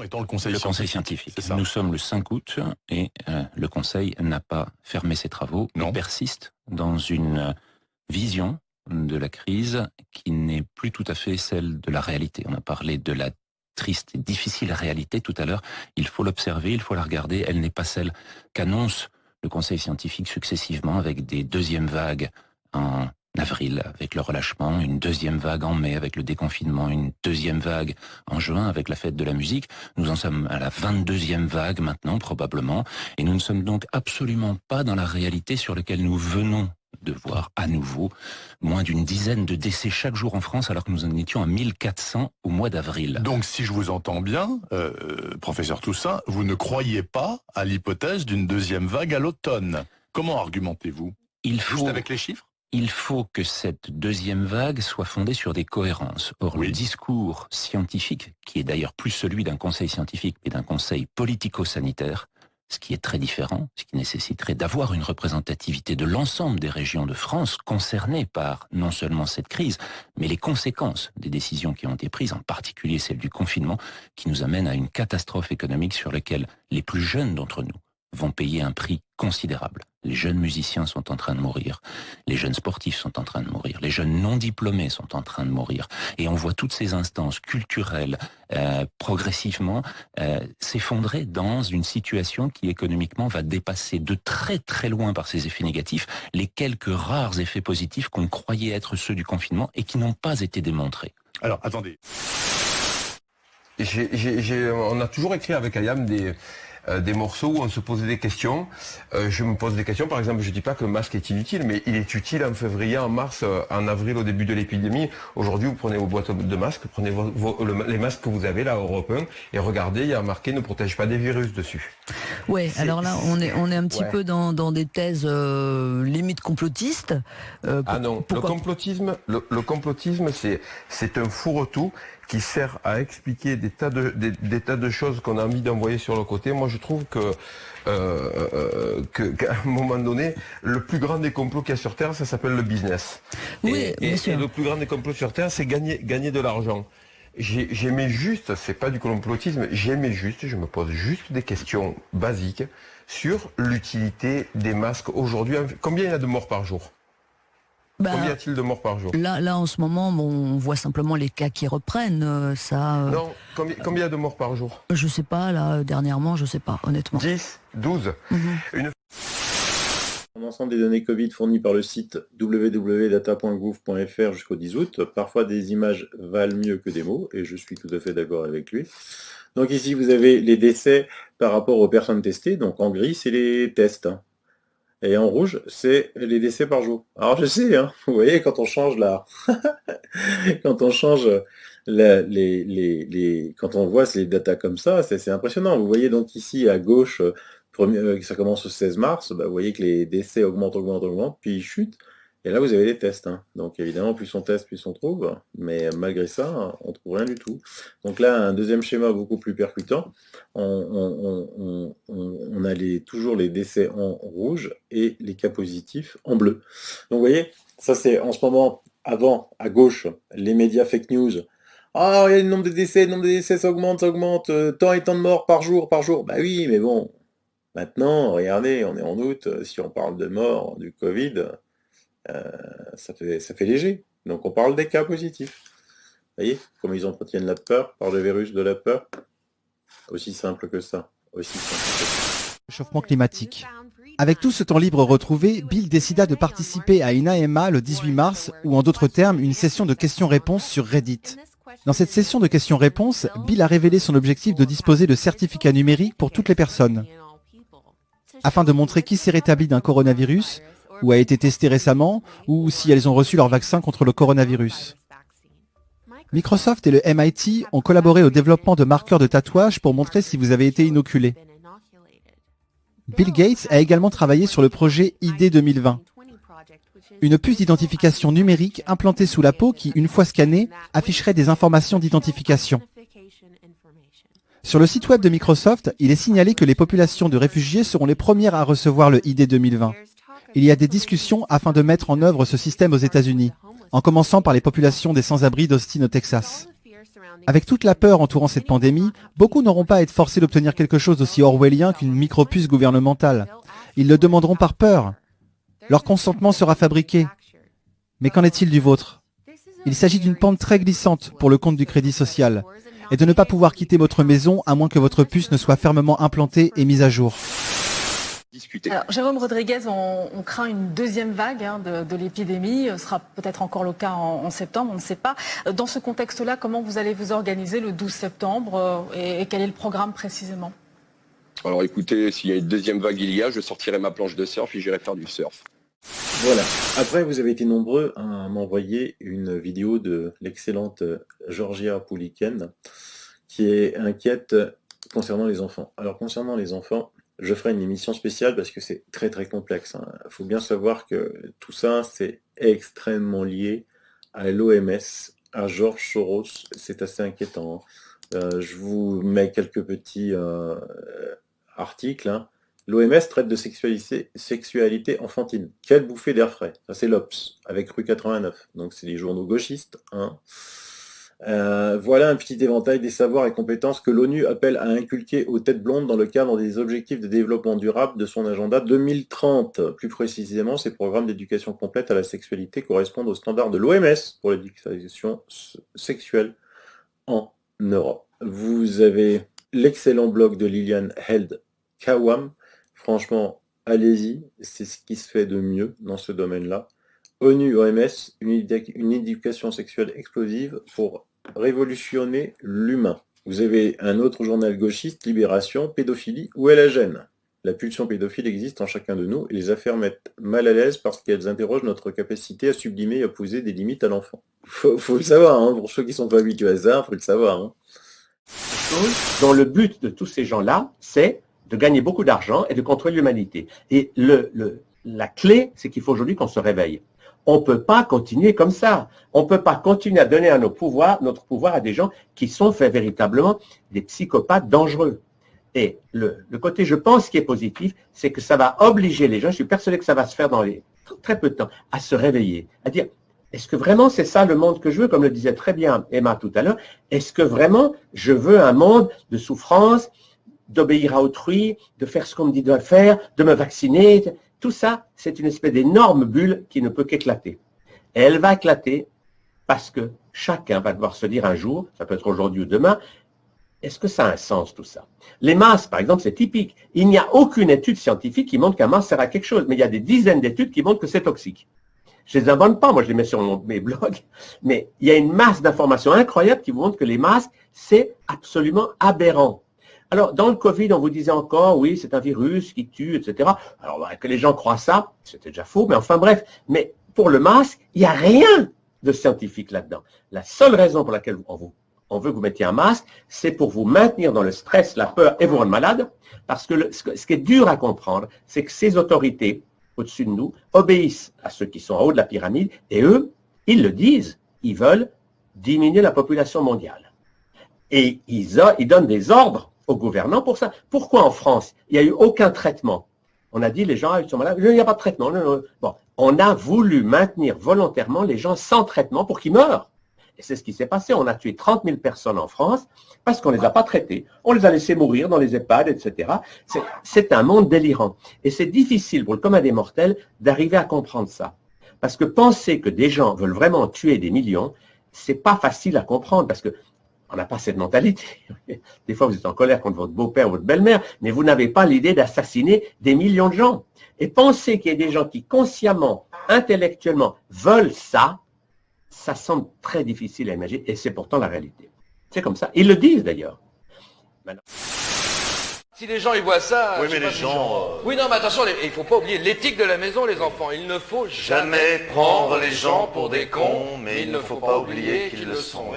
Étant le conseil Le conseil scientifique. scientifique. Nous sommes le 5 août et le conseil n'a pas fermé ses travaux. Il persiste dans une vision de la crise qui n'est plus tout à fait celle de la réalité. On a parlé de la triste et difficile réalité tout à l'heure. Il faut l'observer, il faut la regarder. Elle n'est pas celle qu'annonce le conseil scientifique successivement avec des deuxièmes vagues en avril avec le relâchement, une deuxième vague en mai avec le déconfinement, une deuxième vague en juin avec la fête de la musique. Nous en sommes à la 22e vague maintenant probablement et nous ne sommes donc absolument pas dans la réalité sur laquelle nous venons de voir à nouveau moins d'une dizaine de décès chaque jour en France alors que nous en étions à 1400 au mois d'avril. Donc si je vous entends bien, professeur Toussaint, vous ne croyez pas à l'hypothèse d'une deuxième vague à l'automne. Comment argumentez-vous? Juste avec les chiffres? Il faut que cette deuxième vague soit fondée sur des cohérences. Or, le discours scientifique, qui est d'ailleurs plus celui d'un conseil scientifique mais d'un conseil politico-sanitaire, ce qui est très différent, ce qui nécessiterait d'avoir une représentativité de l'ensemble des régions de France concernées par non seulement cette crise, mais les conséquences des décisions qui ont été prises, en particulier celle du confinement, qui nous amène à une catastrophe économique sur laquelle les plus jeunes d'entre nous vont payer un prix considérable. Les jeunes musiciens sont en train de mourir, les jeunes sportifs sont en train de mourir, les jeunes non diplômés sont en train de mourir. Et on voit toutes ces instances culturelles progressivement s'effondrer dans une situation qui économiquement va dépasser de très très loin par ses effets négatifs les quelques rares effets positifs qu'on croyait être ceux du confinement et qui n'ont pas été démontrés. Alors, attendez. On a toujours écrit avec Ayam des morceaux où on se posait des questions. Je me pose des questions, par exemple, je dis pas que le masque est inutile, mais il est utile en février, en mars, en avril, au début de l'épidémie. Aujourd'hui, vous prenez vos boîtes de masques, prenez les masques que vous avez là, européens, et regardez, il y a marqué ne protège pas des virus dessus. Ouais, alors là, on est un petit peu dans des thèses limite complotistes. Ah non, le complotisme, c'est un fourre-tout qui sert à expliquer des tas de choses qu'on a envie d'envoyer sur le côté. Moi, je trouve qu'à un moment donné, le plus grand des complots qu'il y a sur Terre, ça s'appelle le business. Oui, et le plus grand des complots sur Terre, c'est gagner de l'argent. J'aimais juste, c'est pas du complotisme, je me pose juste des questions basiques sur l'utilité des masques aujourd'hui. Combien il y a de morts par jour ? Combien y a-t-il de morts par jour ? Là, en ce moment, on voit simplement les cas qui reprennent. Non, combien y a de morts par jour ? Je sais pas, là, dernièrement, je sais pas, honnêtement. 10, 12 L'ensemble des données Covid fournies par le site www.data.gouv.fr jusqu'au 10 août. Parfois, des images valent mieux que des mots, et je suis tout à fait d'accord avec lui. Donc ici, vous avez les décès par rapport aux personnes testées. Donc en gris, c'est les tests. Et en rouge, c'est les décès par jour. Alors je sais, hein, vous voyez, quand on change quand on change quand on voit ces datas comme ça, c'est impressionnant. Vous voyez donc ici à gauche, ça commence au 16 mars, vous voyez que les décès augmentent, puis ils chutent. Et là, vous avez les tests. Hein. Donc évidemment, plus on teste, plus on trouve. Mais malgré ça, on ne trouve rien du tout. Donc là, un deuxième schéma beaucoup plus percutant. On a toujours les décès en rouge et les cas positifs en bleu. Donc vous voyez, ça c'est en ce moment, avant, à gauche, les médias fake news. Ah, il y a le nombre de décès, ça augmente. Tant et tant de morts par jour. Bah oui, mais bon. Maintenant, regardez, on est en août. Si on parle de morts du Covid... ça fait léger. Donc on parle des cas positifs. Vous voyez comment ils entretiennent la peur par le virus de la peur. Aussi simple que ça. Réchauffement climatique. Avec tout ce temps libre retrouvé, Bill décida de participer à une AMA le 18 mars, ou en d'autres termes, une session de questions-réponses sur Reddit. Dans cette session de questions-réponses, Bill a révélé son objectif de disposer de certificats numériques pour toutes les personnes. Afin de montrer qui s'est rétabli d'un coronavirus, ou a été testé récemment, ou si elles ont reçu leur vaccin contre le coronavirus. Microsoft et le MIT ont collaboré au développement de marqueurs de tatouage pour montrer si vous avez été inoculé. Bill Gates a également travaillé sur le projet ID 2020, une puce d'identification numérique implantée sous la peau qui, une fois scannée, afficherait des informations d'identification. Sur le site web de Microsoft, il est signalé que les populations de réfugiés seront les premières à recevoir le ID 2020. Il y a des discussions afin de mettre en œuvre ce système aux États-Unis, en commençant par les populations des sans-abri d'Austin au Texas. Avec toute la peur entourant cette pandémie, beaucoup n'auront pas à être forcés d'obtenir quelque chose d'aussi orwellien qu'une micropuce gouvernementale. Ils le demanderont par peur. Leur consentement sera fabriqué. Mais qu'en est-il du vôtre? Il s'agit d'une pente très glissante pour le compte du crédit social et de ne pas pouvoir quitter votre maison à moins que votre puce ne soit fermement implantée et mise à jour. Alors, Jérôme Rodriguez, on craint une deuxième vague de l'épidémie. Ce sera peut-être encore le cas en septembre, on ne sait pas. Dans ce contexte-là, comment vous allez vous organiser le 12 septembre et quel est le programme précisément? Alors écoutez, s'il y a une deuxième vague je sortirai ma planche de surf et j'irai faire du surf. Voilà. Après, vous avez été nombreux à m'envoyer une vidéo de l'excellente Georgia Pouliken qui est inquiète concernant les enfants. Alors, concernant les enfants, je ferai une émission spéciale parce que c'est très très complexe. Il faut bien savoir que tout ça, c'est extrêmement lié à l'OMS, à George Soros. C'est assez inquiétant. Je vous mets quelques petits articles. L'OMS traite de sexualité enfantine. Quelle bouffée d'air frais. Ça, c'est l'Obs, avec Rue 89. Donc, c'est les journaux gauchistes. Voilà un petit éventail des savoirs et compétences que l'ONU appelle à inculquer aux têtes blondes dans le cadre des objectifs de développement durable de son agenda 2030. Plus précisément, ces programmes d'éducation complète à la sexualité correspondent aux standards de l'OMS pour l'éducation sexuelle en Europe. Vous avez l'excellent blog de Liliane Held Kawam. Franchement, allez-y, c'est ce qui se fait de mieux dans ce domaine-là. ONU, OMS, une éducation sexuelle explosive pour révolutionner l'humain. Vous avez un autre journal gauchiste, Libération, pédophilie, où est la gêne? La pulsion pédophile existe en chacun de nous et les affaires mettent mal à l'aise parce qu'elles interrogent notre capacité à sublimer et à poser des limites à l'enfant. Faut le savoir, pour ceux qui ne sont pas habitués à ça, faut le savoir. Dont le but de tous ces gens-là, c'est de gagner beaucoup d'argent et de contrôler l'humanité. Et la clé, c'est qu'il faut aujourd'hui qu'on se réveille. On ne peut pas continuer comme ça. On ne peut pas continuer à donner notre pouvoir à des gens qui sont véritablement des psychopathes dangereux. Et le côté, je pense, qui est positif, c'est que ça va obliger les gens, je suis persuadé que ça va se faire dans très peu de temps, à se réveiller, à dire, est-ce que vraiment c'est ça le monde que je veux, comme le disait très bien Emma tout à l'heure, est-ce que vraiment je veux un monde de souffrance, d'obéir à autrui, de faire ce qu'on me dit de faire, de me vacciner? Tout ça, c'est une espèce d'énorme bulle qui ne peut qu'éclater. Et elle va éclater parce que chacun va devoir se dire un jour, ça peut être aujourd'hui ou demain, est-ce que ça a un sens tout ça? Les masques, par exemple, c'est typique. Il n'y a aucune étude scientifique qui montre qu'un masque sert à quelque chose, mais il y a des dizaines d'études qui montrent que c'est toxique. Je ne les invente pas, moi je les mets sur mes blogs, mais il y a une masse d'informations incroyables qui vous montrent que les masques, c'est absolument aberrant. Alors, dans le Covid, on vous disait encore, oui, c'est un virus qui tue, etc. Alors, que les gens croient ça, c'était déjà faux, mais enfin bref. Mais pour le masque, il n'y a rien de scientifique là-dedans. La seule raison pour laquelle on veut que vous mettiez un masque, c'est pour vous maintenir dans le stress, la peur et vous rendre malade. Parce que ce qui est dur à comprendre, c'est que ces autorités, au-dessus de nous, obéissent à ceux qui sont en haut de la pyramide, et eux, ils le disent, ils veulent diminuer la population mondiale. Et ils donnent des ordres aux gouvernants pour ça. Pourquoi en France, il n'y a eu aucun traitement? On a dit les gens ils sont malades, il n'y a pas de traitement. Non. Bon, on a voulu maintenir volontairement les gens sans traitement pour qu'ils meurent. Et c'est ce qui s'est passé. On a tué 30 000 personnes en France parce qu'on ne les a pas traités. On les a laissés mourir dans les EHPAD, etc. C'est un monde délirant. Et c'est difficile pour le commun des mortels d'arriver à comprendre ça. Parce que penser que des gens veulent vraiment tuer des millions, c'est pas facile à comprendre parce que on n'a pas cette mentalité. Des fois, vous êtes en colère contre votre beau-père ou votre belle-mère, mais vous n'avez pas l'idée d'assassiner des millions de gens. Et penser qu'il y ait des gens qui consciemment, intellectuellement, veulent ça, ça semble très difficile à imaginer, et c'est pourtant la réalité. C'est comme ça. Ils le disent d'ailleurs. Maintenant. Si les gens ils voient ça... Oui, mais les gens... Oui, non, mais attention, il ne faut pas oublier l'éthique de la maison, les enfants. Il ne faut jamais prendre les gens pour des cons, mais il ne faut pas oublier qu'ils le sont.